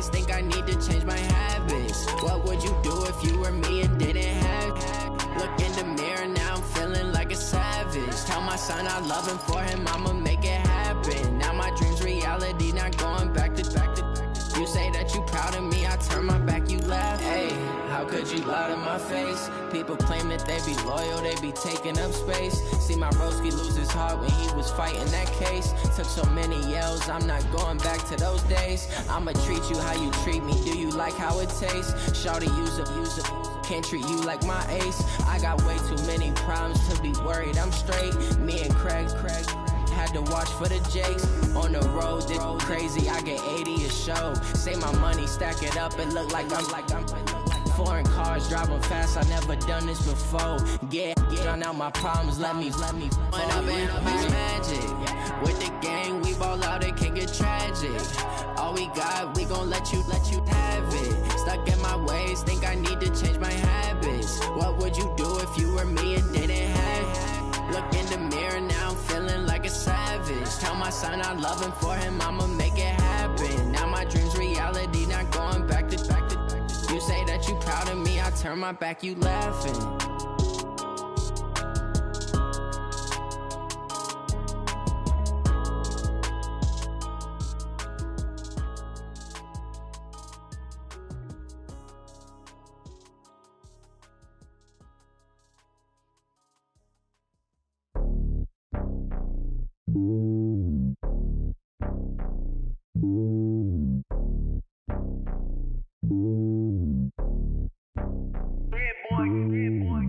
ways, think I need to change my habits. What would you do if you were me and didn't have? Look in the mirror, now I'm feeling like a savage. Tell my son I love him, for him I'ma make it happen. Now my dream's reality, not going back to. You say that you proud of me, I turn my back, you laugh. Hey, how could you lie to my face? People claim that they be loyal, they be taking up space. See my broski lose his heart when he was fighting that case. Took so many yells, I'm not going back to those days. I'ma treat you how you treat me, do you like how it tastes? Shawty, use up, can't treat you like my ace. I got way too many problems to be worried, I'm straight. Me and Craig had to watch for the Jakes. On the road, this crazy, I get 80 a show. Say my money, stack it up, it look like I'm foreign cars, driving fast, I never done this before. Get on out my problems, let me When up and up is magic. With the gang, we ball out, it can get tragic. All we got, we gon' let you have it. Stuck in my ways, think I need to change my habits. What would you do if you were me and didn't have? Look in the mirror, now I'm feeling like a savage. Tell my son I love him, for him I'ma make it happen. Now my dream's reality, not going back to. You say that you proud of me, I turn my back, you laughing.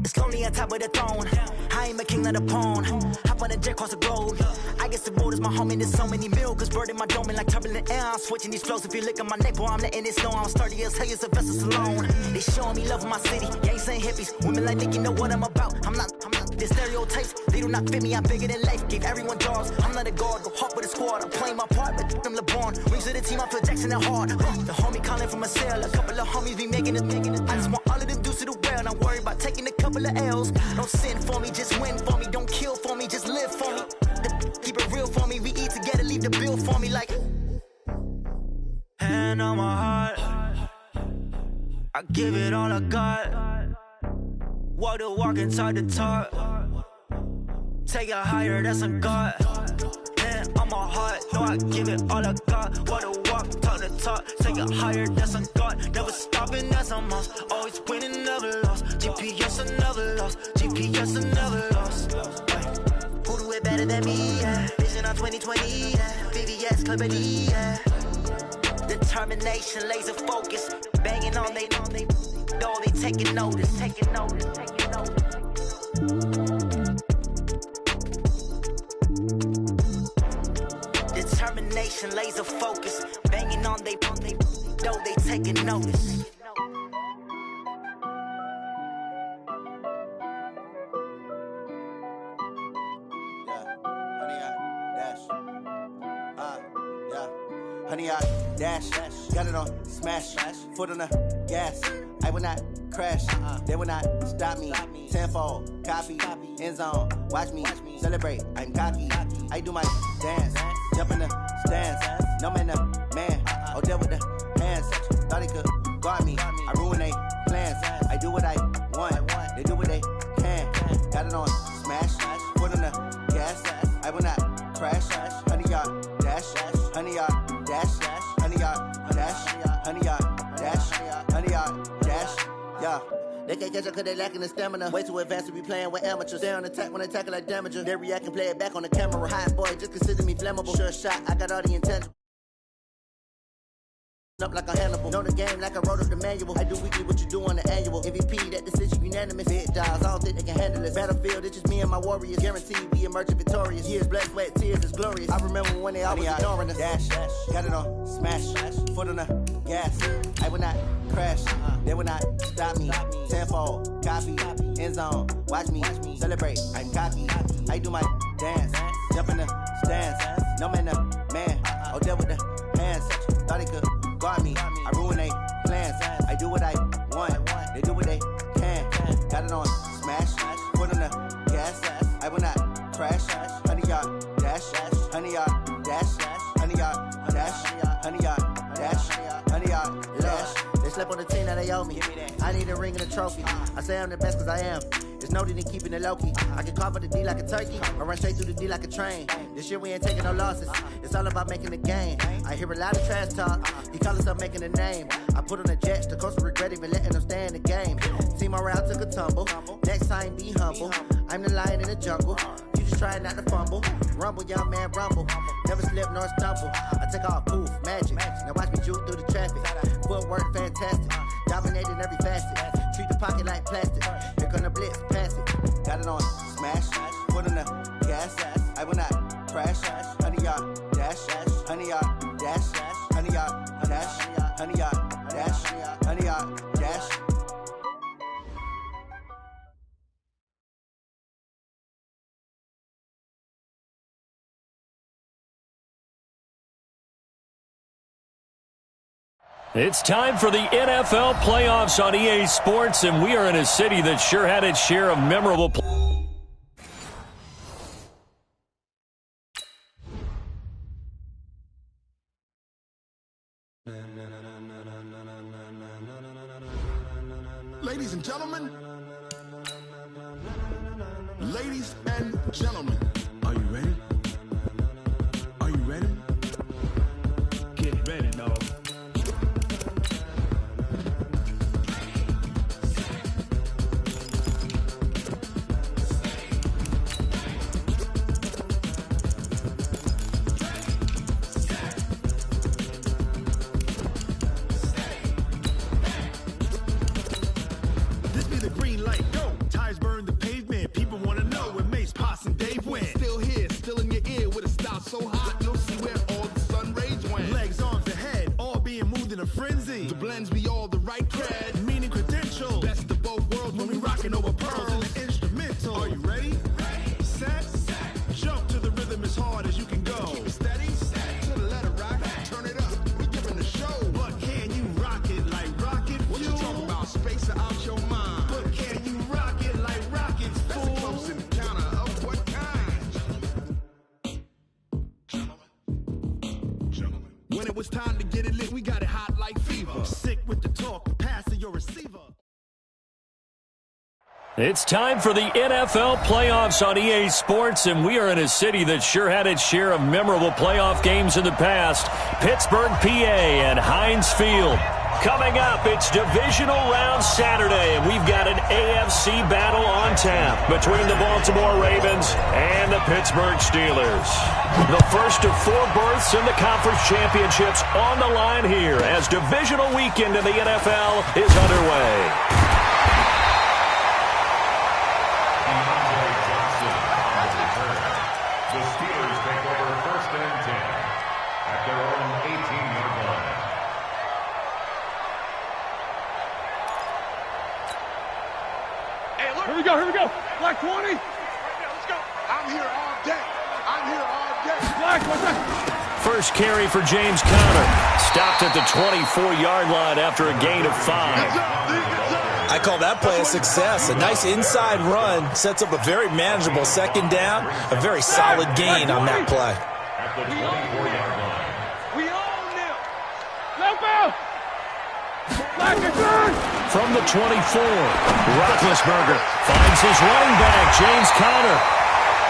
It's lonely on top of the throne. I ain't a king of the pawn. Hop on a jet across the globe. I guess the road is my home and there's so many milkers burning my dome like turbulent air. I'm switching these flows. If you look at my neck, boy, I'm letting it snow. I'm sturdy as hell, it's a vessel alone. They showing me love in my city. Yeah, ain't saying hippies. Women like Nick, you know what I'm about. I'm not. The stereotypes, they do not fit me. I'm bigger than life. Gave everyone jobs. I'm not a guard. Go hard with a squad. I'm playing my part, but I'm LeBron. Rings to the team, I feel Jackson and hard. The homie calling from a cell. A couple of homies be making it. I just want all of them dudes to the well. Don't worry about taking a couple of L's. Don't sin for me, just win for me. Don't kill for me, just live for me. Keep it real for me. We eat together, leave the bill for me like. Hand on my heart, I give it all I got. Walk the walk and talk the talk. Take it higher, that's a God. Hand on my heart, no, I give it all I got. Walk the walk, talk the talk. Take it higher, that's a God. Never stopping, that's a must. Always winning, never lost. GPS, I never lost. GPS, I never lost. Who do it better than me? Yeah. Vision on 2020. Yeah. VVS, clarity. Yeah. Determination, laser focus. Banging on they door, they taking notice. Taking notice. Determination, laser focus. Banging on they door, they taking notice. Honey, I dash, got it on smash, foot on the gas. I will not crash, they will not stop me. Tenfold, copy, end zone, watch me celebrate. I'm cocky, I do my dance, jump in the stands. No man, man, oh, deal with the hands. Thought he could guard me, I ruin they plans. I do what I want, they do what they can. Got it on smash, foot on the gas. I will not crash, honey, y'all dash, honey, y'all dash, honey, y'all dash, honey, y'all dash, honey, y'all dash, yeah. They can't catch up cause they lacking the stamina. Way too advanced to be playing with amateurs. Stay on attack when they tackle like damager. They react and play it back on the camera. Hot boy, just consider me flammable. Sure shot, I got all the intangibles. Up like a Hannibal. Know the game like I wrote up the manual. I do weekly what you do on the annual. MVP, that decision unanimous. Big dials, I don't think they can handle this. Battlefield, it's just me and my warriors. Guaranteed we emerge victorious. Years, blood, sweat, tears, it's glorious. I remember when they always ignoring us. Dash, got it on smash, foot on the gas. I will not crash, they will not stop me. Tenfold, copy, end zone, watch me celebrate. I'm cocky, I do my dance, jump in the stands. No man, oh, deal with the hands. Thought he could guard me, I ruin they plans. I do what I want, they do what they can. Got it on smash, foot on the gas. I will not crash, honey, y'all dash, honey, y'all dash, honey, y'all dash, honey, y'all dash, honey, y'all that they owe me. I need a ring and a trophy. I say I'm the best cause I am. There's no need in keeping it low-key. I can carve up the D like a turkey, or run straight through the D like a train. This year we ain't taking no losses. It's all about making the game. I hear a lot of trash talk. He call himself making a name. I put on the Jets, the coach will regret even letting them stay in the game. Team morale took a tumble. Next time be humble. I'm the lion in the jungle. You just try not to fumble. Rumble, young man, rumble. Never slip nor stumble. I take off, poof, magic. Now watch me juke through the traffic. Footwork fantastic. Dominating every facet. Treat the pocket like plastic. Here come the blitz, pass it. Got it on, smash. Foot on the gas. I will not crash. 100-yard dash. 100-yard dash. 100-yard dash. 100-yard dash. 100-yard dash. It's time for the NFL playoffs on EA Sports, and we are in a city that sure had its share of memorable plays. Ladies and gentlemen, are you ready? Are you ready? Get ready, dog. So hot, you'll see where all the sun rays went. Legs, arms, ahead, all being moved in a frenzy. The blends be all the right cred, meaning credentials. Best of both worlds when we rocking over pearls in the instrumental. Are you ready? Ready. Set. Jump to the rhythm as hard as you can go. Keep it steady. To the letter rock. Turn it up. We giving the show. But can you rock it like rocket fuel? What you talking about? Space out your mind. But can you rock it like rockets, fool? That's a close encounter of what kind? When it was time to get it lit, we got it hot like fever. I'm sick with the talk, pass to your receiver. It's time for the NFL playoffs on EA Sports, and we are in a city that sure had its share of memorable playoff games in the past. Pittsburgh, PA, and Heinz Field. Coming up, it's Divisional Round Saturday, and we've got an AFC battle on tap between the Baltimore Ravens and the Pittsburgh Steelers. The first of 4 berths in the conference championships on the line here as Divisional Weekend in the NFL is underway. The Steelers take over 1st and 10 at their own 18-yard line. Hey, look. Here we go. Black 20. Right now, let's go. I'm here all day. Black, what's that? First carry for James Conner. Stopped at the 24-yard line after a gain of 5. I call that play a success. A nice inside run sets up a very manageable second down. A very solid gain on that play. At the 24-yard line. We own them. Jump out. Black is good. From the 24, Roethlisberger finds his running back, James Conner.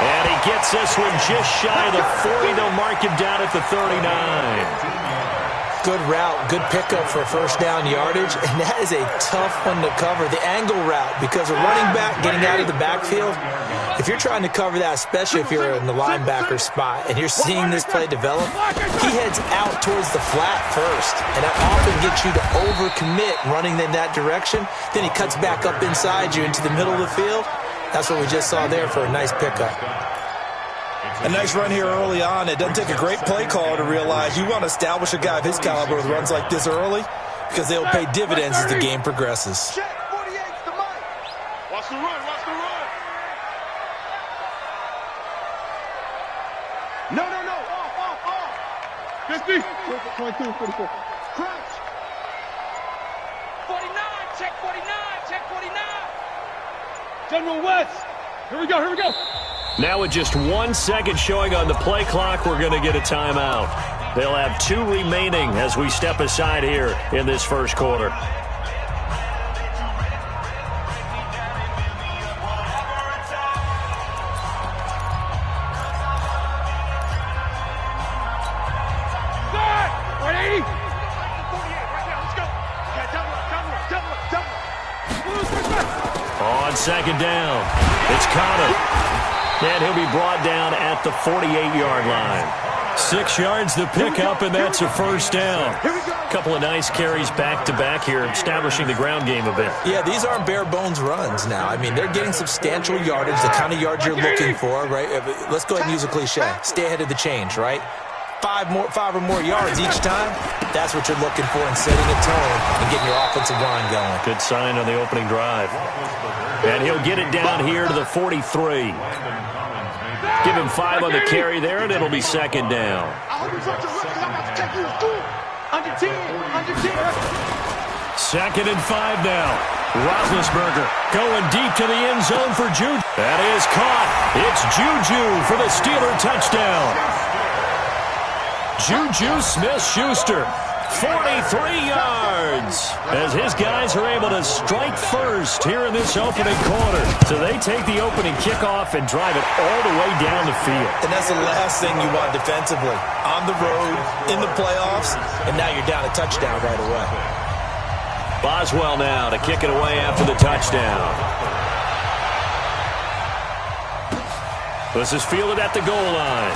And he gets this one just shy of the 40. They'll mark him down at the 39. Good route, good pickup for first down yardage, and that is a tough one to cover. The angle route, because a running back getting out of the backfield, if you're trying to cover that, especially if you're in the linebacker spot, and you're seeing this play develop, he heads out towards the flat first, and that often gets you to overcommit running in that direction. Then he cuts back up inside you into the middle of the field. That's what we just saw there for a nice pickup. A nice run here early on. It doesn't take a great play caller to realize you want to establish a guy of his caliber with runs like this early because they'll pay dividends as the game progresses. Check 48's the mic. Watch the run. No. Off. Just be. 22, 44. Crouch. 49, check 49. General West. Here we go. Now with just 1 second showing on the play clock, we're going to get a timeout. They'll have 2 remaining as we step aside here in this first quarter. second down. It's Connor. And he'll be brought down at the 48-yard line. 6 yards the pickup, and that's a first down. A couple of nice carries back-to-back here, establishing the ground game a bit. Yeah, these aren't bare-bones runs now. I mean, they're getting substantial yardage, the kind of yards you're looking for, right? Let's go ahead and use a cliche. Stay ahead of the change, right? 5 or more yards each time, that's what you're looking for in setting a tone and getting your offensive line going. Good sign on the opening drive. And he'll get it down here to the 43. Give him 5 on the carry there, and it'll be second down. Second and 5 now. Roethlisberger going deep to the end zone for Juju. That is caught. It's Juju for the Steeler touchdown. Juju Smith-Schuster, 43 yards, as his guys are able to strike first here in this opening quarter. So they take the opening kickoff and drive it all the way down the field. And that's the last thing you want defensively. On the road, in the playoffs, and now you're down a touchdown right away. Boswell now to kick it away after the touchdown. This is fielded at the goal line.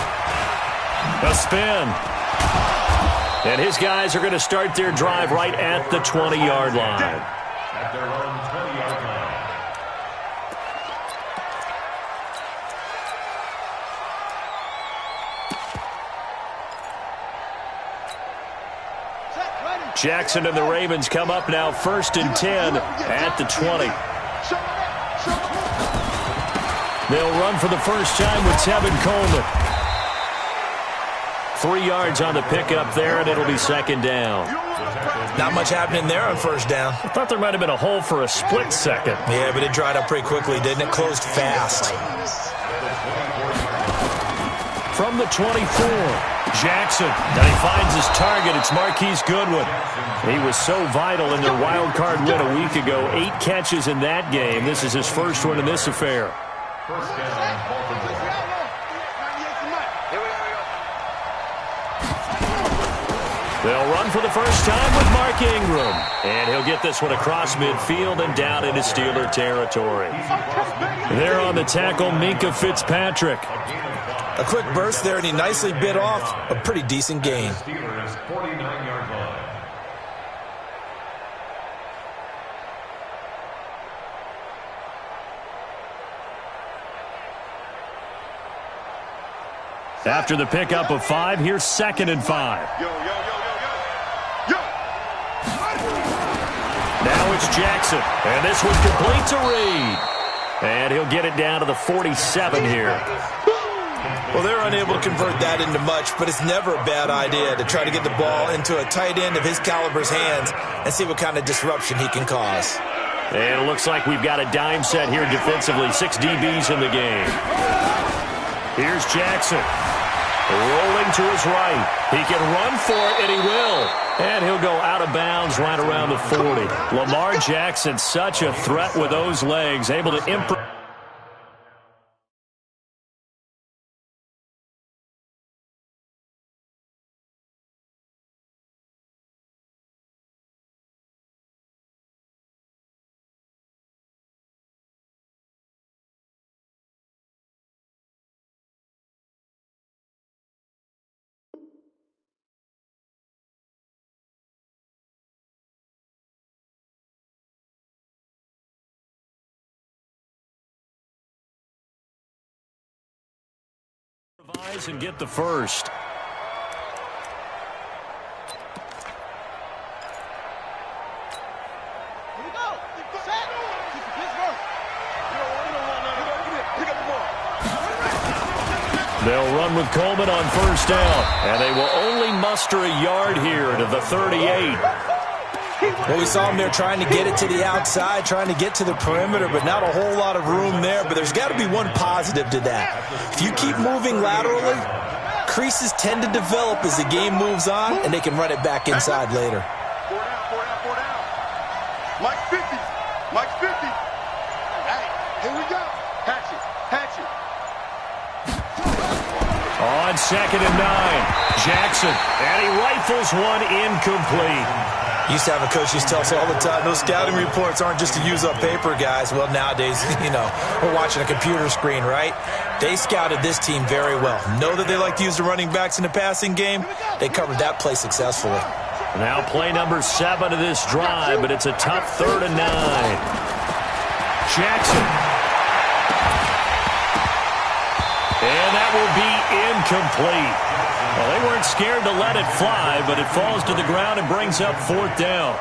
A spin. And his guys are going to start their drive right at the 20-yard line. At their own 20-yard line. Jackson and the Ravens come up now 1st and 10 at the 20. They'll run for the first time with Tevin Coleman. 3 yards on the pickup there, and it'll be second down. Not much happening there on first down. I thought there might have been a hole for a split second. Yeah, but it dried up pretty quickly, didn't it? Closed fast. From the 24, Jackson. And he finds his target. It's Marquise Goodwin. He was so vital in their wild card win a week ago. 8 catches in that game. This is his first one in this affair. First down, Baltimore. They'll run for the first time with Mark Ingram. And he'll get this one across midfield and down into Steeler territory. There on the tackle, Minkah Fitzpatrick. A quick burst there, and he nicely bit off a pretty decent gain. Steelers 49-yard line. After the pickup of 5, here's 2nd and 5. Now it's Jackson, and this one completes a read. And he'll get it down to the 47 here. Well, they're unable to convert that into much, but it's never a bad idea to try to get the ball into a tight end of his caliber's hands and see what kind of disruption he can cause. And it looks like we've got a dime set here defensively. 6 DBs in the game. Here's Jackson. Rolling to his right. He can run for it, and he will. And he'll go out of bounds right around the 40. Lamar Jackson, such a threat with those legs, able to improve. And get the first. They'll run with Coleman on first down, and they will only muster a yard here to the 38. Well, we saw him there trying to get it to the outside, trying to get to the perimeter, but not a whole lot of room there. But there's got to be one positive to that. If you keep moving laterally, creases tend to develop as the game moves on, and they can run it back inside later. 4 down. Mike 50. Hey, here we go. Hatch it. On 2nd and 9, Jackson, and he rifles one incomplete. Used to have a coach used to tell us all the time, those scouting reports aren't just to use up paper, guys. Well, nowadays, we're watching a computer screen, right? They scouted this team very well. Know that they like to use the running backs in the passing game. They covered that play successfully. Now play number 7 of this drive, but it's a tough 3rd and 9. Jackson. And that will be incomplete. Well, they weren't scared to let it fly, but it falls to the ground and brings up 4th down.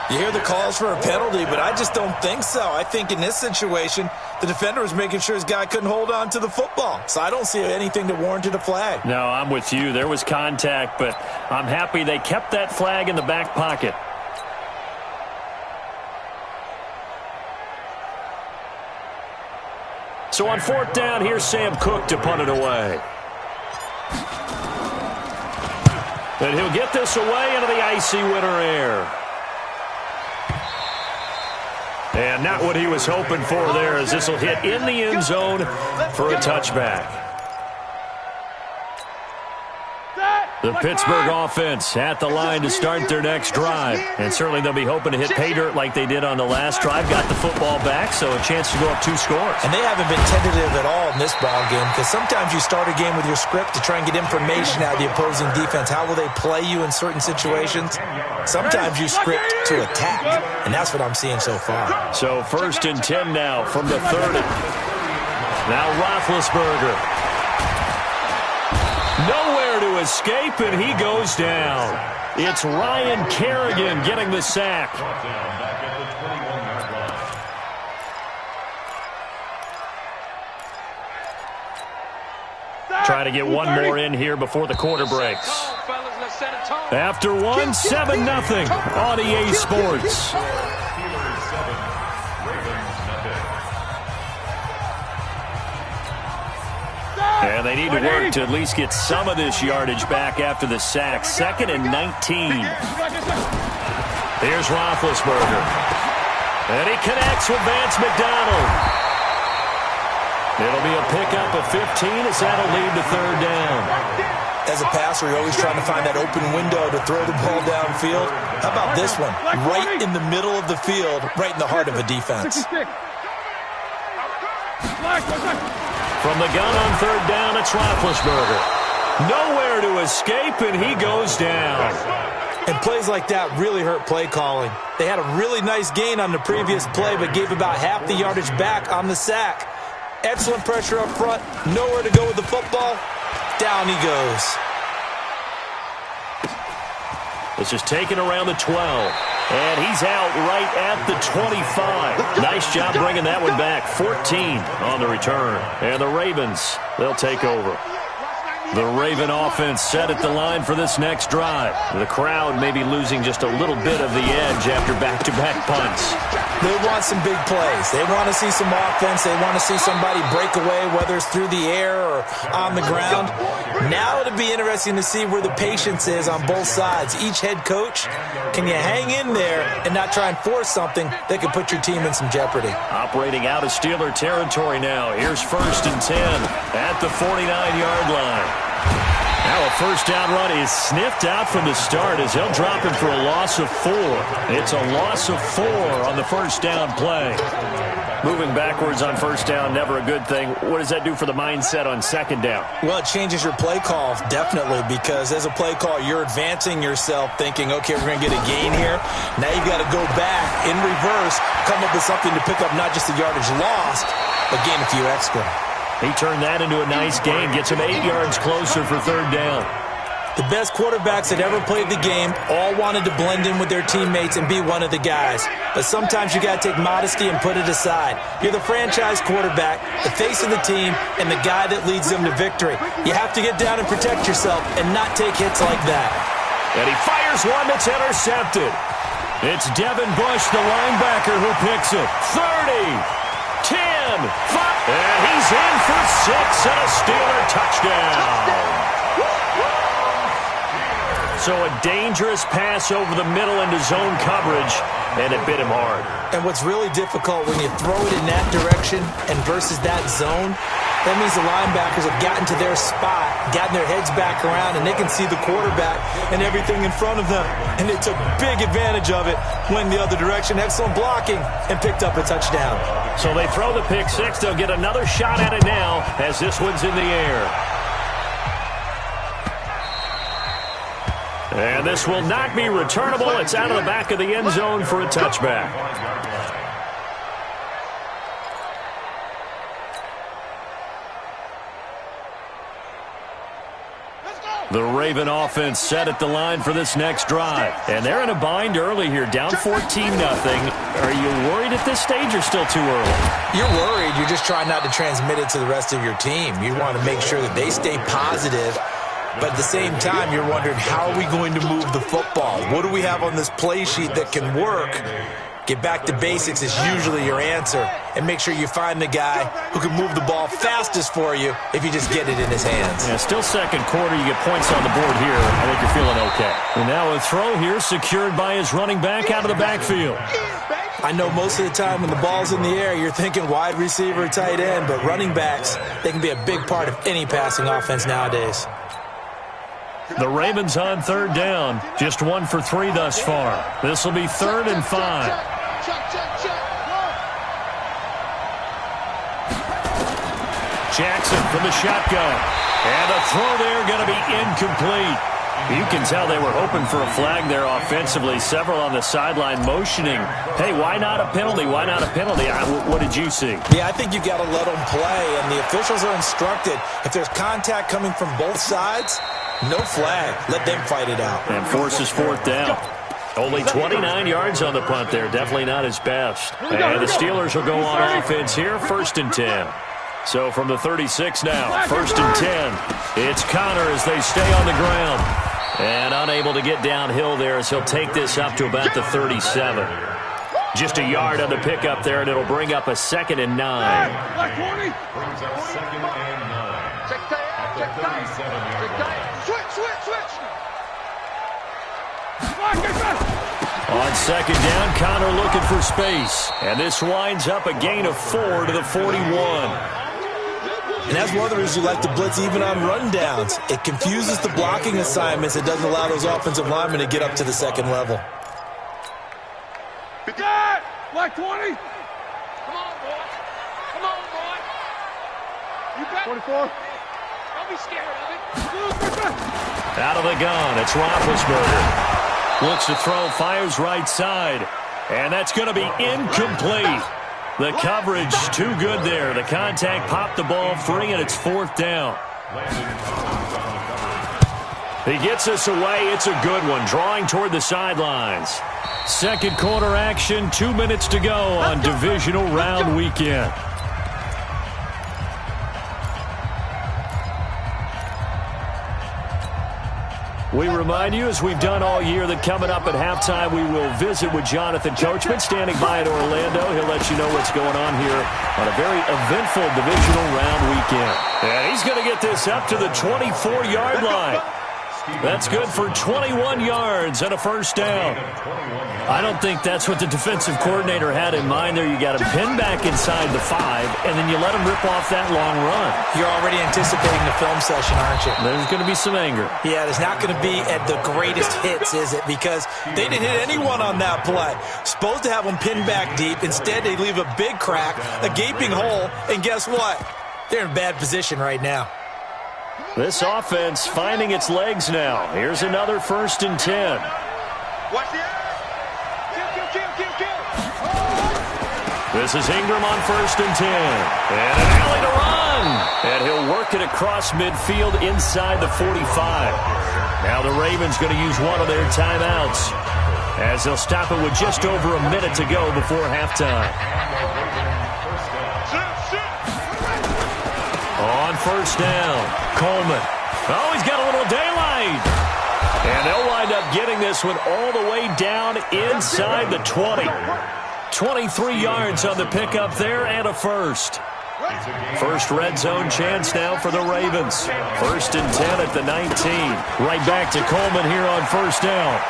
You hear the calls for a penalty, but I just don't think so. I think in this situation, the defender was making sure his guy couldn't hold on to the football. So I don't see anything that warranted a flag. No, I'm with you. There was contact, but I'm happy they kept that flag in the back pocket. So on 4th down, here's Sam Cook to punt it away. And he'll get this away into the icy winter air. And not what he was hoping for there, as this will hit in the end zone for a touchback. The Pittsburgh offense at the line to start their next drive. And certainly they'll be hoping to hit pay dirt like they did on the last drive. Got the football back, so a chance to go up 2 scores. And they haven't been tentative at all in this ball game, because sometimes you start a game with your script to try and get information out of the opposing defense. How will they play you in certain situations? Sometimes you script to attack, and that's what I'm seeing so far. So 1st and 10 now from the 30. Now Roethlisberger. Nowhere to escape, and he goes down. It's Ryan Kerrigan getting the sack. Try to get one more in here before the quarter breaks. After one, 7-0 on EA Sports. And they need to work to at least get some of this yardage back after the sack. 2nd and 19. Here's Roethlisberger. And he connects with Vance McDonald. It'll be a pickup of 15 as that'll lead to 3rd down. As a passer, you're always trying to find that open window to throw the ball downfield. How about this one? Right in the middle of the field, right in the heart of a defense. From the gun on 3rd down, it's Roethlisberger. Nowhere to escape, and he goes down. And plays like that really hurt play calling. They had a really nice gain on the previous play, but gave about half the yardage back on the sack. Excellent pressure up front. Nowhere to go with the football. Down he goes. This is taken around the 12. And he's out right at the 25. Nice job bringing that one back. 14 on the return. And the Ravens, they'll take over. The Raven offense set at the line for this next drive. The crowd may be losing just a little bit of the edge after back-to-back punts. They want some big plays. They want to see some offense. They want to see somebody break away, whether it's through the air or on the ground. Now it'll be interesting to see where the patience is on both sides. Each head coach, can you hang in there and not try and force something that could put your team in some jeopardy? Operating out of Steeler territory now. Here's 1st and 10 at the 49-yard line. Now a 1st down run is sniffed out from the start as they'll drop him for a loss of 4. It's a loss of 4 on the 1st down play. Moving backwards on 1st down, never a good thing. What does that do for the mindset on 2nd down? Well, it changes your play call, definitely, because as a play call, you're advancing yourself thinking, okay, we're going to get a gain here. Now you've got to go back in reverse, come up with something to pick up not just the yardage lost, but gain a few extra. He turned that into a nice gain, gets him 8 yards closer for 3rd down. The best quarterbacks that ever played the game all wanted to blend in with their teammates and be one of the guys. But sometimes you got to take modesty and put it aside. You're the franchise quarterback, the face of the team, and the guy that leads them to victory. You have to get down and protect yourself and not take hits like that. And he fires one that's intercepted. It's Devin Bush, the linebacker, who picks it. 30, 10, 5, and he's in for 6 and a Steeler touchdown. So a dangerous pass over the middle into zone coverage, and it bit him hard. And what's really difficult when you throw it in that direction and versus that zone That means the linebackers have gotten to their spot, gotten their heads back around, and they can see the quarterback and everything in front of them. And they took big advantage of it, went the other direction, excellent blocking, and picked up a touchdown. So they throw the pick six. They'll get another shot at it now as this one's in the air. And this will not be returnable. It's out of the back of the end zone for a touchback. The Raven offense set at the line for this next drive. And they're in a bind early here, down 14-0. Are you worried at this stage or still too early? You're worried. You're just trying not to transmit it to the rest of your team. You want to make sure that they stay positive. But at the same time, you're wondering, how are we going to move the football? What do we have on this play sheet that can work? Get back to basics is usually your answer. And make sure you find the guy who can move the ball fastest for you if you just get it in his hands. Yeah, still second quarter. You get points on the board here. I think you're feeling okay. And now a throw here secured by his running back out of the backfield. I know most of the time when the ball's in the air, you're thinking wide receiver, tight end. But running backs, they can be a big part of any passing offense nowadays. The Ravens on third down. Just 1 for 3 thus far. This will be 3rd and 5. Jackson from the shotgun. And a throw there going to be incomplete. You can tell they were hoping for a flag there offensively. Several on the sideline motioning. Hey, why not a penalty? Why not a penalty? What did you see? Yeah, I think you've got to let them play. And the officials are instructed, if there's contact coming from both sides, no flag. Let them fight it out. And forces 4th down. Only 29 yards on the punt there. Definitely not his best. And the Steelers will go on offense here. 1st and 10. So from the 36 now, 1st and 10. It's Connor as they stay on the ground. And unable to get downhill there as he'll take this up to about the 37. Just a yard on the pickup there, and it'll bring up a 2nd and 9. Brings up 2nd and 9. At the 37-yard line. On 2nd down, Connor looking for space. And this winds up a gain of 4 to the 41. And that's one of the reasons you like to blitz even on rundowns. It confuses the blocking assignments. It doesn't allow those offensive linemen to get up to the 2nd level. Like 20. Come on, boy. Come on, boy. You got 24. Don't be scared of it. Out of the gun, it's Roethlisberger. Looks to throw, fires right side. And that's going to be incomplete. The coverage too good there. The contact popped the ball free, and it's 4th down. He gets us away. It's a good one. Drawing toward the sidelines. 2nd quarter action. 2 minutes to go on divisional round weekend. We remind you, as we've done all year, that coming up at halftime, we will visit with Jonathan Coachman standing by in Orlando. He'll let you know what's going on here on a very eventful divisional round weekend. And he's going to get this up to the 24-yard line. That's good for 21 yards and a 1st down. I don't think that's what the defensive coordinator had in mind there. You got him pinned back inside the 5, and then you let him rip off that long run. You're already anticipating the film session, aren't you? There's going to be some anger. Yeah, there's not going to be at the greatest hits, is it? Because they didn't hit anyone on that play. Supposed to have them pinned back deep. Instead, they leave a big crack, a gaping hole, and guess what? They're in bad position right now. This offense finding its legs now. Here's another 1st and 10. This is Ingram on 1st and 10. And an alley to run. And he'll work it across midfield inside the 45. Now the Ravens going to use one of their timeouts as they'll stop it with just over a minute to go before halftime. On 1st down, Coleman. Oh, he's got a little daylight. And they'll wind up getting this one all the way down inside the 20. 23 yards on the pickup there and a 1st. First red zone chance now for the Ravens. 1st and 10 at the 19. Right back to Coleman here on 1st down.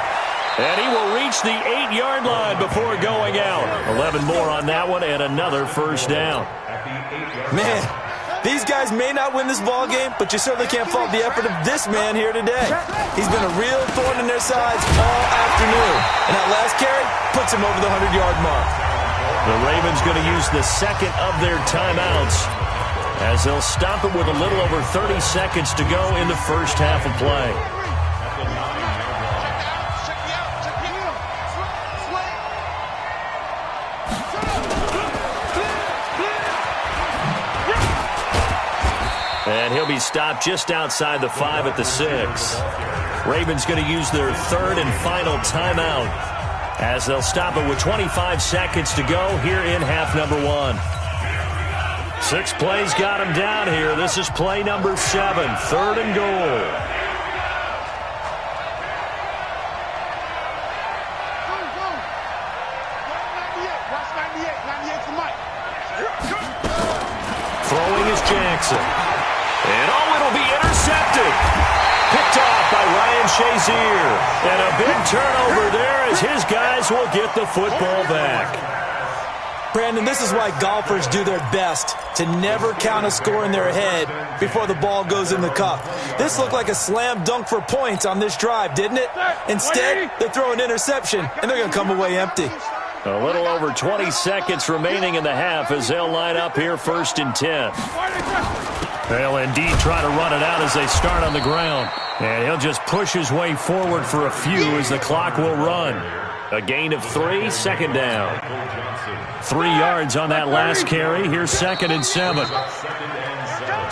And he will reach the 8-yard line before going out. 11 more on that one and another 1st down. Man, These guys may not win this ball game, but you certainly can't fault the effort of this man here today. He's been a real thorn in their sides all afternoon. And that last carry puts him over the 100-yard mark. The Ravens going to use the second of their timeouts as they'll stop it with a little over 30 seconds to go in the first half of play. And he'll be stopped just outside the 5 at the 6. Ravens going to use their third and final timeout as they'll stop it with 25 seconds to go here in half number 1. 6 plays got him down here. This is play number 7, third and goal. Throwing is Jackson. And it'll be intercepted. Picked off by Ryan Shazier. And a big turnover there as his guys will get the football back. Brandon, this is why golfers do their best to never count a score in their head before the ball goes in the cup. This looked like a slam dunk for points on this drive, didn't it? Instead, they throw an interception, and they're going to come away empty. A little over 20 seconds remaining in the half as they'll line up here first and 10. They'll indeed try to run it out as they start on the ground. And he'll just push his way forward for a few as the clock will run. A gain of 3, second down. 3 yards on that last carry. Here's second and 7.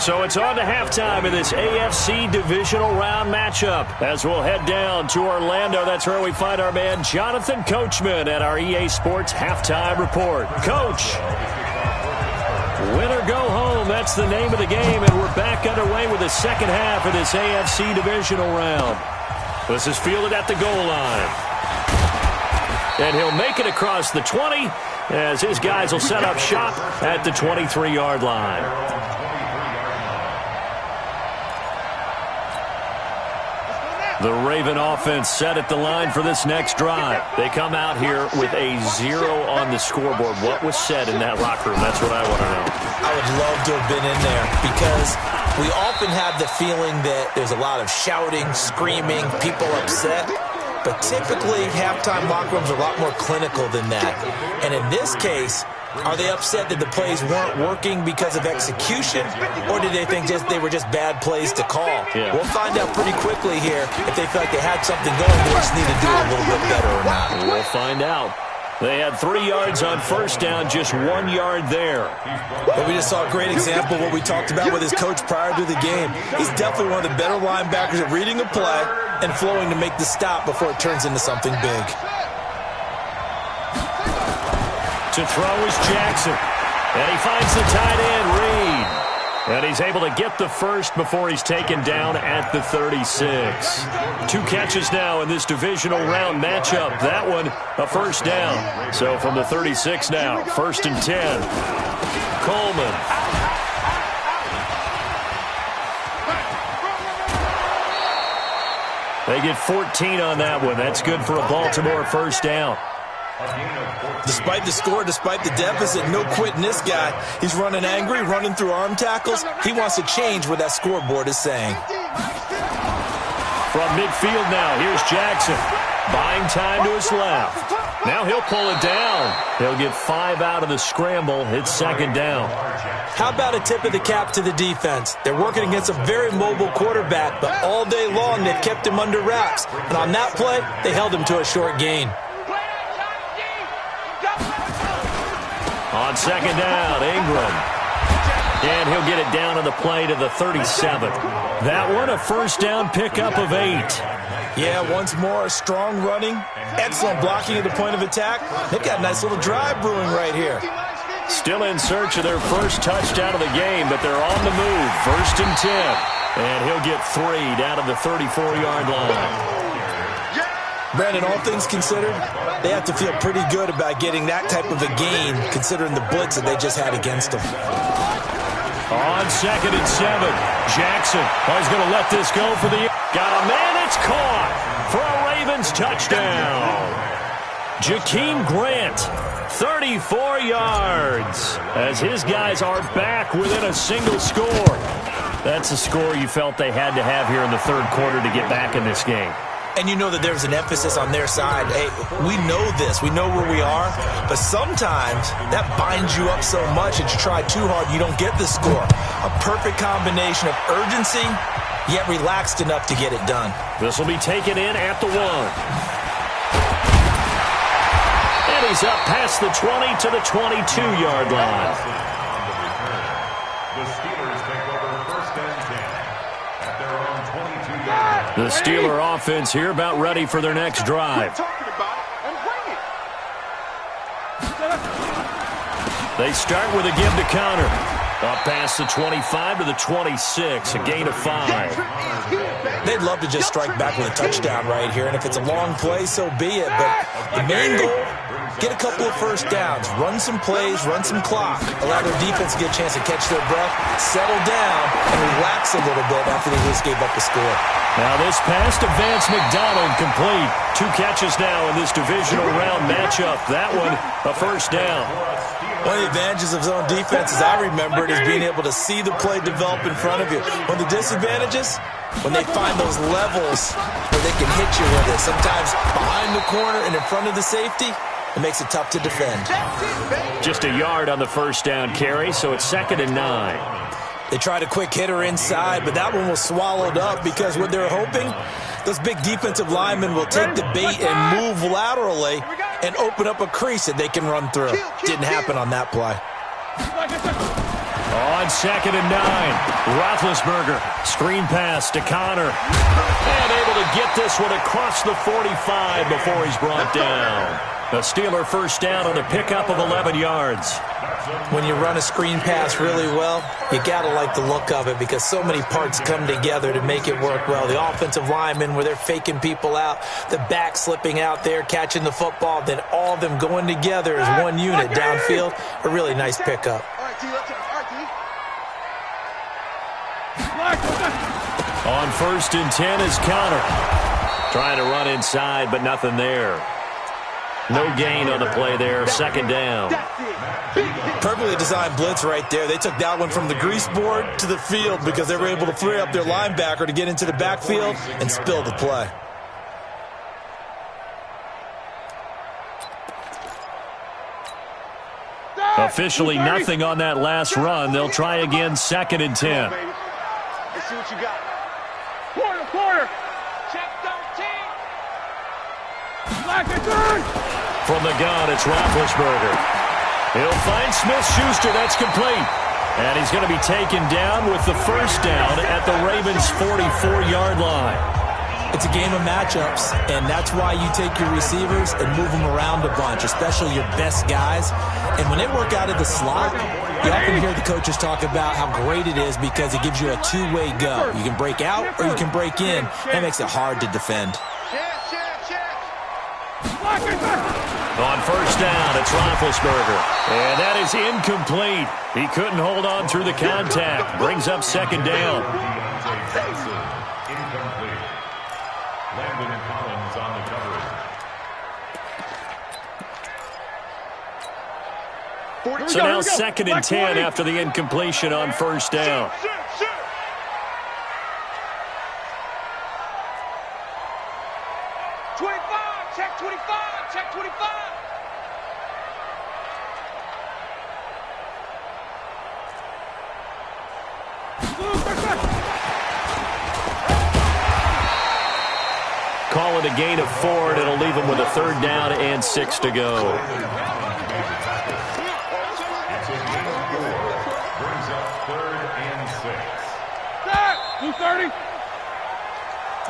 So it's on to halftime in this AFC divisional round matchup as we'll head down to Orlando. That's where we find our man Jonathan Coachman at our EA Sports Halftime Report. Coach, win or go home, that's the name of the game, and we're back underway with the second half of this AFC divisional round. This is fielded at the goal line. And he'll make it across the 20 as his guys will set up shop at the 23-yard line. The Raven offense set at the line for this next drive. They come out here with a 0 on the scoreboard. What was said in that locker room? That's what I want to know. I would love to have been in there because we often have the feeling that there's a lot of shouting, screaming, people upset. But typically, halftime locker rooms are a lot more clinical than that. And in this case, are they upset that the plays weren't working because of execution, or did they think they were just bad plays to call? Yeah. We'll find out pretty quickly here if they feel like they had something going, they just need to do it a little bit better or not. We'll find out. They had 3 yards on first down, just 1 yard there. But we just saw a great example of what we talked about with his coach prior to the game. He's definitely one of the better linebackers at reading a play and flowing to make the stop before it turns into something big. To throw is Jackson. And he finds the tight end, Reed. And he's able to get the first before he's taken down at the 36. 2 catches now in this divisional round matchup. That one, a first down. So from the 36 now, first and 10. Coleman. They get 14 on that one. That's good for a Baltimore first down. Despite the score, despite the deficit, no quitting this guy. He's running angry, running through arm tackles. He wants to change what that scoreboard is saying. From midfield now, here's Jackson. Buying time to his left. Now he'll pull it down. He'll get 5 out of the scramble. It's second down. How about a tip of the cap to the defense? They're working against a very mobile quarterback, but all day long they've kept him under wraps. And on that play, they held him to a short gain. On second down, Ingram. And he'll get it down on the play to the 37. That one, a first down pickup of 8. Yeah, once more, strong running, excellent blocking at the point of attack. They've got a nice little drive brewing right here. Still in search of their first touchdown of the game, but they're on the move. First and 10. And he'll get 3 down to the 34-yard line. Brandon, all things considered, they have to feel pretty good about getting that type of a gain, considering the blitz that they just had against them. On second and 7, Jackson is going to let this go for the... Got a man, it's caught for a Ravens touchdown. Jakeem Grant, 34 yards, as his guys are back within a single score. That's a score you felt they had to have here in the third quarter to get back in this game. And you know that there's an emphasis on their side. Hey, we know this. We know where we are. But sometimes that binds you up so much that you try too hard, you don't get the score. A perfect combination of urgency, yet relaxed enough to get it done. This will be taken in at the 1. And he's up past the 20 to the 22-yard line. The Steelers take over first and 10 at their own 22-yard line. The Steeler offense here about ready for their next drive. They start with a give to Connor. Up past the 25 to the 26, a gain of 5. They'd love to just strike back with a touchdown right here, and if it's a long play, so be it. But the main goal, get a couple of first downs, run some plays, run some clock, allow their defense to get a chance to catch their breath, settle down, and relax a little bit after they just gave up the score. Now this pass to Vance McDonald complete. 2 catches now in this divisional round matchup. That one, a first down. One of the advantages of zone defense, as I remember it, is being able to see the play develop in front of you. One of the disadvantages, when they find those levels where they can hit you with it, sometimes behind the corner and in front of the safety, it makes it tough to defend. Just a yard on the first down carry, so it's 2nd and 9. They tried a quick hitter inside, but that one was swallowed up because what they're hoping, those big defensive linemen will take the bait and move laterally and open up a crease that they can run through. Didn't happen on that play. On 2nd and 9, Roethlisberger, screen pass to Connor. And able to get this one across the 45 before he's brought down. A Steeler first down on a pickup of 11 yards. When you run a screen pass really well, you got to like the look of it because so many parts come together to make it work well. The offensive linemen, where they're faking people out, the back slipping out there, catching the football, then all of them going together as one unit downfield. A really nice pickup. On 1st and 10 is Connor. Trying to run inside, but nothing there. No gain on the play there, 2nd down. Perfectly designed blitz right there. They took that one from the grease board to the field because they were able to free up their linebacker to get into the backfield and spill the play. Officially nothing on that last run. They'll try again, 2nd and 10. Let's see what you got. Quarter. Check 13. From the gun, it's Roethlisberger. He'll find Smith-Schuster. That's complete. And he's going to be taken down with the first down at the Ravens' 44-yard line. It's a game of matchups, and that's why you take your receivers and move them around a bunch, especially your best guys. And when they work out of the slot, you often hear the coaches talk about how great it is because it gives you a two-way go. You can break out or you can break in. That makes it hard to defend. On first down, it's Roethlisberger. And that is incomplete. He couldn't hold on through the contact. Brings up 2nd down. Incomplete. Landon Collins on the coverage. So now 2nd and 10 after the incompletion on first down. Check 25. Call it a gain of 4, and it'll leave him with a 3rd down and 6 to go. It's a gain of 4. Brings up 3rd and 6. 230.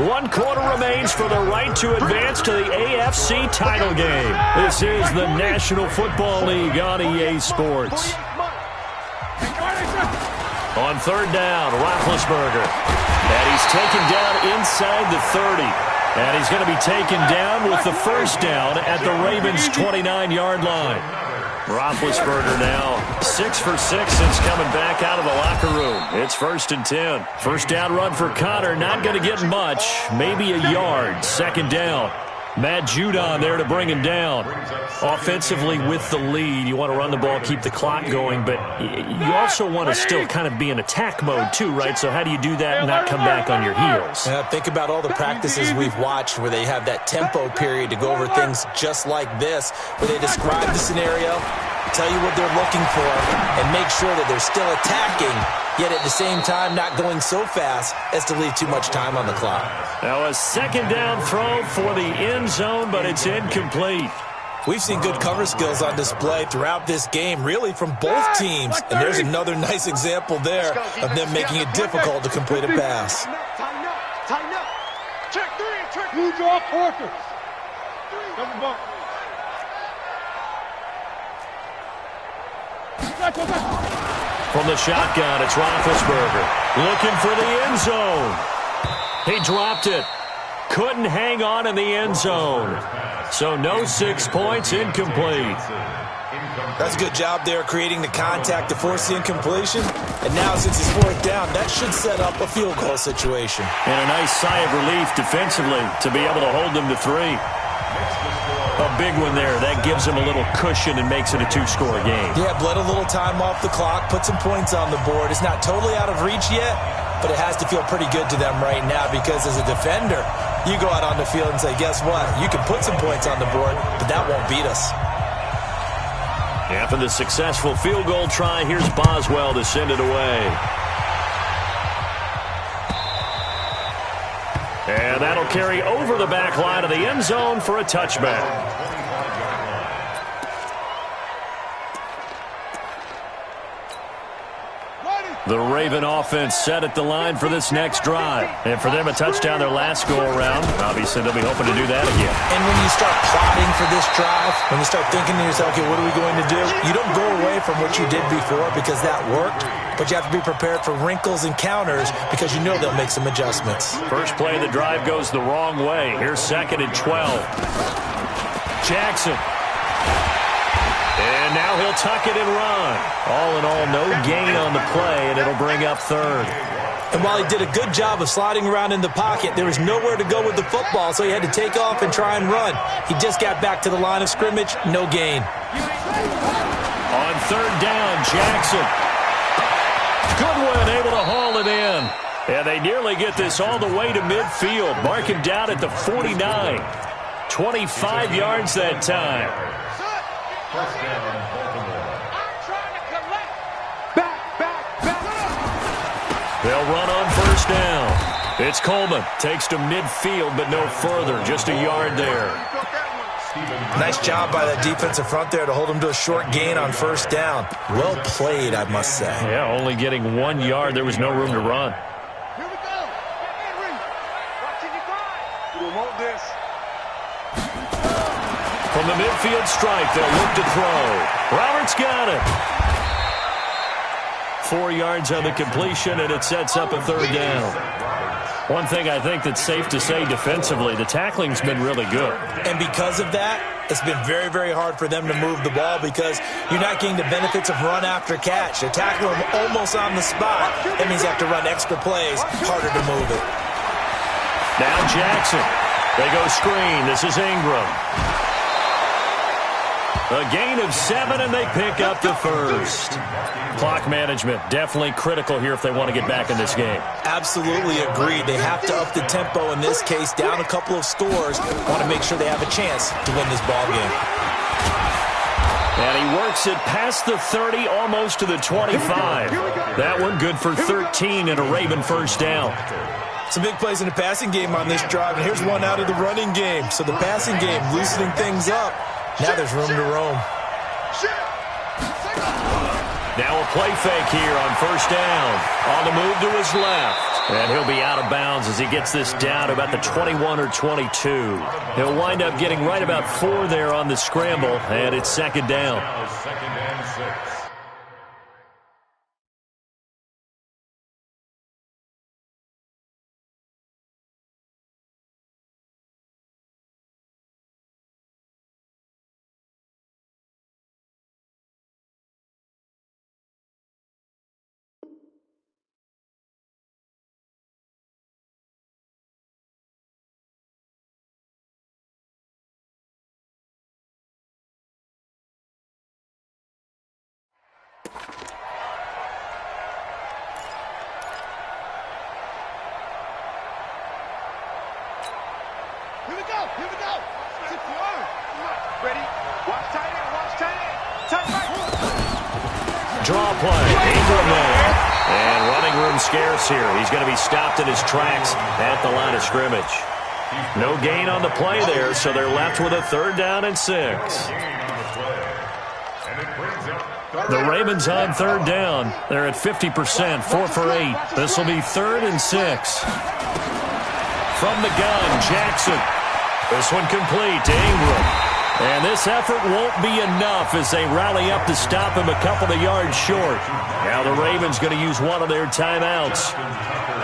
1 quarter remains for the right to advance to the AFC title game. This is the National Football League on EA Sports. On 3rd down, Roethlisberger. And he's taken down inside the 30. And he's going to be taken down with the first down at the Ravens' 29-yard line. Roethlisberger now 6 for 6 since coming back out of the locker room. It's 1st and 10. First down run for Connor. Not going to get much. Maybe a yard. 2nd down. Matt Judon there to bring him down. Offensively with the lead, you want to run the ball, keep the clock going, but you also want to still kind of be in attack mode too, right? So how do you do that and not come back on your heels? Yeah, think about all the practices we've watched where they have that tempo period to go over things just like this, where they describe the scenario, tell you what they're looking for, and make sure that they're still attacking, yet at the same time not going so fast as to leave too much time on the clock. Now a second down throw for the end zone, but it's incomplete. We've seen good cover skills on display throughout this game, really from both teams. And there's another nice example there of them making it difficult to complete a pass. Tighten up. Check three. Check. Blue draw Parker. Double bump. From the shotgun, it's Roethlisberger. Looking for the end zone. He dropped it. Couldn't hang on in the end zone. So no 6 points, incomplete. That's a good job there creating the contact to force the incompletion. And now since it's fourth down, that should set up a field goal situation. And a nice sigh of relief defensively to be able to hold them to 3. A big one there. That gives them a little cushion and makes it a 2-score game. Yeah, bled a little time off the clock, put some points on the board. It's not totally out of reach yet, but it has to feel pretty good to them right now because as a defender, you go out on the field and say, guess what? You can put some points on the board, but that won't beat us. After the successful field goal try, here's Boswell to send it away. And that'll carry over the back line of the end zone for a touchback. The Raven offense set at the line for this next drive. And for them, a touchdown their last go-around. Obviously, they'll be hoping to do that again. And when you start plotting for this drive, when you start thinking to yourself, okay, what are we going to do? You don't go away from what you did before because that worked, but you have to be prepared for wrinkles and counters because you know they'll make some adjustments. First play of the drive goes the wrong way. Here's 2nd and 12. Jackson. And now he'll tuck it and run. All in all, no gain on the play, and it'll bring up 3rd. And while he did a good job of sliding around in the pocket, there was nowhere to go with the football, so he had to take off and try and run. He just got back to the line of scrimmage, no gain. On 3rd down, Jackson. Goodwin able to haul it in. And they nearly get this all the way to midfield. Mark him down at the 49. 25 yards that time. They'll run on 1st down. It's Coleman. Takes to midfield, but no further. Just a yard there. Nice job by that defensive front there to hold him to a short gain on 1st down. Well played, I must say. Yeah, only getting 1 yard. There was no room to run. Here we go. Watching you grind. You want this. From the midfield stripe, they'll look to throw. Roberts got it. 4 yards on the completion, and it sets up a 3rd down. One thing I think that's safe to say defensively, the tackling's been really good. And because of that, it's been very, very hard for them to move the ball because you're not getting the benefits of run after catch. They tackle them almost on the spot. That means you have to run extra plays, harder to move it. Now Jackson. They go screen. This is Ingram. A gain of 7, and they pick up the 1st. Clock management, definitely critical here if they want to get back in this game. Absolutely agreed. They have to up the tempo in this case, down a couple of scores. Want to make sure they have a chance to win this ball game. And he works it past the 30, almost to the 25. That one good for 13 and a Raven 1st down. Some big plays in the passing game on this drive, and here's one out of the running game. So the passing game loosening things up. Now there's room to roam. Now a play fake here on 1st down. On the move to his left. And he'll be out of bounds as he gets this down to about the 21 or 22. He'll wind up getting right about 4 there on the scramble, and it's 2nd down. 2nd and 6. Here we go. Here we go. Ready? Watch tight end. Watch tight end. Tight right. Draw play. Ingram there. And running room scarce here. He's going to be stopped in his tracks at the line of scrimmage. No gain on the play there, so they're left with a 3rd down and 6. The Ravens on 3rd down. They're at 50%, 4 for 8. This will be 3rd and 6. From the gun, Jackson. This one complete to Ingram. And this effort won't be enough as they rally up to stop him a couple of yards short. Now the Ravens going to use one of their timeouts.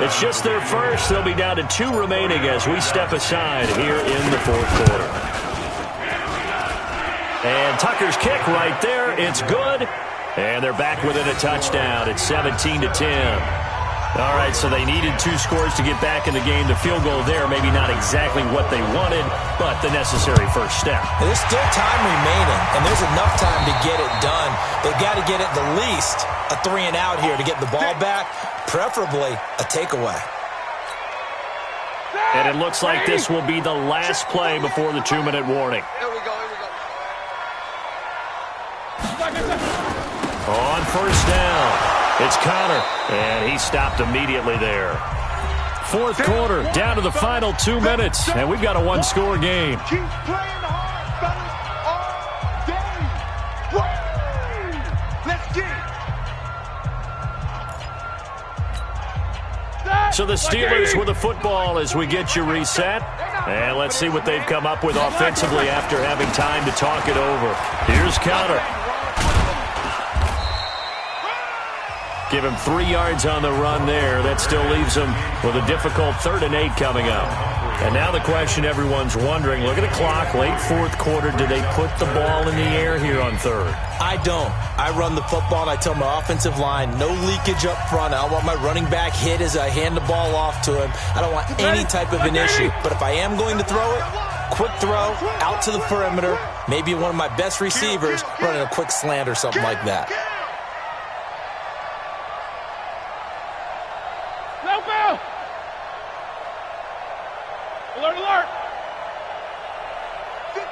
It's just their first. They'll be down to 2 remaining as we step aside here in the 4th quarter. And Tucker's kick right there. It's good. And they're back within a touchdown. It's 17-10. All right, so they needed 2 scores to get back in the game. The field goal there, maybe not exactly what they wanted, but the necessary first step. There's still time remaining, and there's enough time to get it done. They've got to get at the least a 3 and out here to get the ball back, preferably a takeaway. And it looks like this will be the last play before the 2-minute warning. Here we go. Here we go. On first down. It's Connor, and he stopped immediately there. 4th quarter, down to the final 2 minutes, and we've got a 1-score game. Keep playing hard, fellas, all day. Let's get it. So the Steelers with the football as we get you reset. And let's see what they've come up with offensively after having time to talk it over. Here's Connor. Give him 3 yards on the run there. That still leaves him with a difficult 3rd and 8 coming up. And now the question everyone's wondering, look at the clock, late 4th quarter, do they put the ball in the air here on 3rd? I don't. I run the football, and I tell my offensive line, no leakage up front. I don't want my running back hit as I hand the ball off to him. I don't want any type of an issue. But if I am going to throw it, quick throw, out to the perimeter, maybe one of my best receivers running a quick slant or something like that. Alert, alert!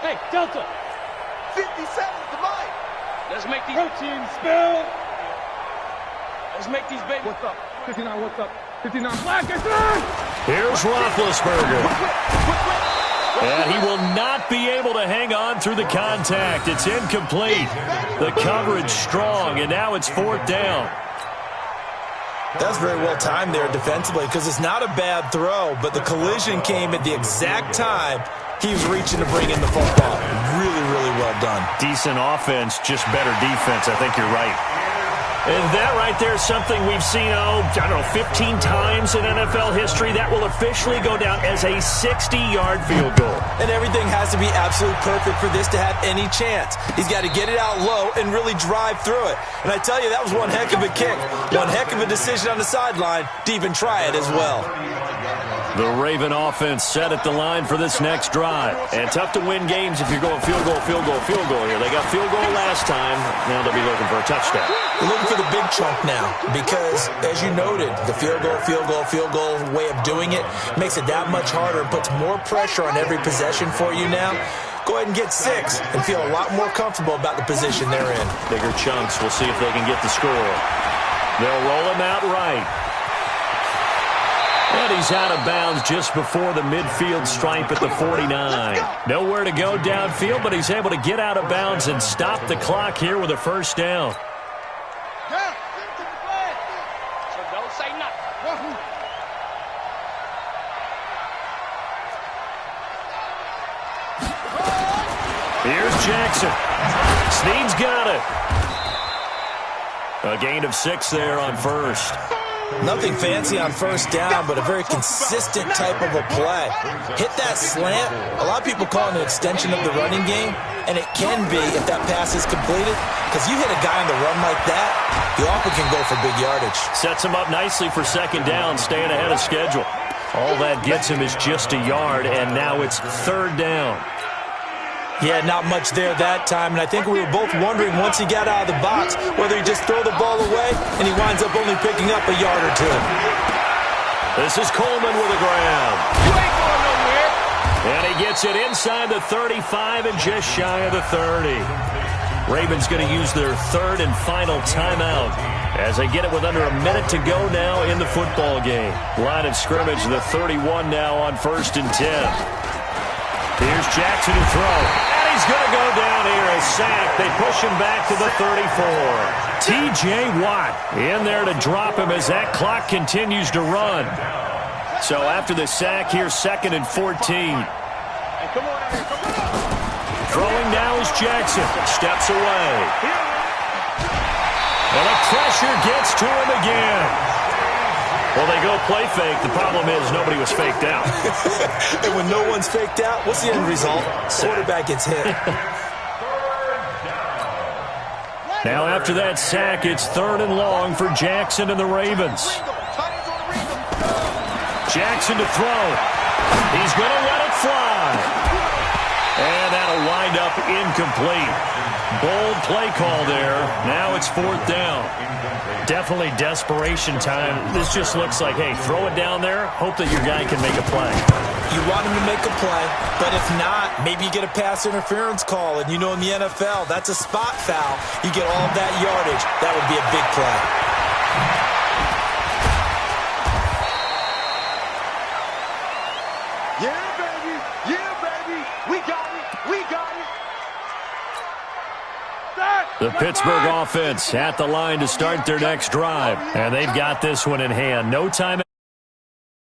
Hey, Delta! 57's the mine! Let's make these... Protein spill! Let's make these babies... What's up? 59, what's up? 59, black, it's on! Here's Roethlisberger. And he will not be able to hang on through the contact. It's incomplete. The coverage strong, and now it's 4th down. That's very well timed there defensively because it's not a bad throw, but the collision came at the exact time he was reaching to bring in the football. Really, really well done. Decent offense, just better defense. I think you're right. And that right there is something we've seen, 15 times in NFL history. That will officially go down as a 60-yard field goal. And everything has to be absolutely perfect for this to have any chance. He's got to get it out low and really drive through it. And I tell you, that was one heck of a kick. One heck of a decision on the sideline to even try it as well. The Raven offense set at the line for this next drive. And tough to win games if you're going field goal, field goal, field goal here. They got field goal last time. Now they'll be looking for a touchdown. They're looking for the big chunk now because, as you noted, the field goal way of doing it makes it that much harder and puts more pressure on every possession for you now. Go ahead and get 6 and feel a lot more comfortable about the position they're in. Bigger chunks. We'll see if they can get the score. They'll roll him out right. And he's out of bounds just before the midfield stripe at the 49. Nowhere to go downfield, but he's able to get out of bounds and stop the clock here with a first down. So don't say nothing. Here's Jackson. Snead's got it. A gain of 6 there on first. Nothing fancy on first down, but a very consistent type of a play. Hit that slant. A lot of people call it an extension of the running game, and it can be if that pass is completed, because you hit a guy on the run like that, you often can go for big yardage. Sets him up nicely for second down, staying ahead of schedule. All that gets him is just a yard, and now it's 3rd down. Yeah, not much there that time, and I think we were both wondering once he got out of the box whether he'd just throw the ball away, and he winds up only picking up a yard or two. This is Coleman with a grab. You ain't going nowhere. And he gets it inside the 35 and just shy of the 30. Ravens going to use their third and final timeout as they get it with under a minute to go now in the football game. Line of scrimmage, the 31 now on 1st and 10. Here's Jackson to throw. And he's going to go down here, a sack. They push him back to the 34. T.J. Watt in there to drop him as that clock continues to run. So after the sack, here's 2nd and 14. Throwing now is Jackson. Steps away. And the pressure gets to him again. Well, they go play fake. The problem is nobody was faked out. And when no one's faked out, what's the end result? Quarterback gets hit. Now after that sack, it's 3rd and long for Jackson and the Ravens. Jackson to throw. He's going to let it fly. And that'll wind up incomplete. Bold play call there. Now it's 4th down. Definitely desperation time. This just looks like, hey, throw it down there. Hope that your guy can make a play. You want him to make a play, but if not, maybe you get a pass interference call. And you know in the NFL, that's a spot foul. You get all of that yardage. That would be a big play. Yeah, baby. Yeah, baby. We got it. We got it. The Pittsburgh offense at the line to start their next drive. And they've got this one in hand. No time.